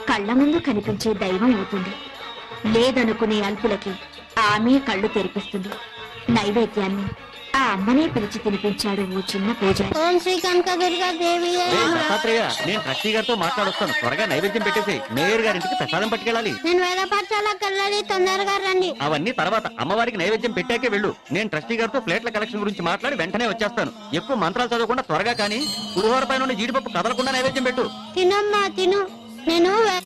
కళ్ళ ముందు కనిపించే దైవం అవుతుంది. లేదనుకునే అల్పులకి ఆమె కళ్ళు తెరిపిస్తుంది. నైవేద్యాన్ని ఆ అమ్మనే పిలిచి తినిపించాడు ఓ చిన్న పూజారి. ఓం శ్రీ కనకదుర్గా దేవి. నేను ట్రస్టీ గారితో మాట్లాడొస్తాను. త్వరగా నైవేద్యం పెట్టేసి మేయర్ గారింటికి ప్రసాదం పట్టుకెళ్ళాలి. నేను వేద పాఠశాలకు వెళ్ళాలి, తొందరగా రండి. అవన్నీ తర్వాత, అమ్మవారికి నైవేద్యం పెట్టాకే వెళ్ళు. నేను ట్రస్టీ గారితో ప్లేట్ల కలెక్షన్ గురించి మాట్లాడి వెంటనే వచ్చేస్తాను. ఎక్కువ మంత్రాలు చదవకుండా త్వరగా కానీ పులిహోర పైన జీడిపప్పు కదలకుండా నైవేద్యం పెట్టు. తినమ్మా తిను. నేను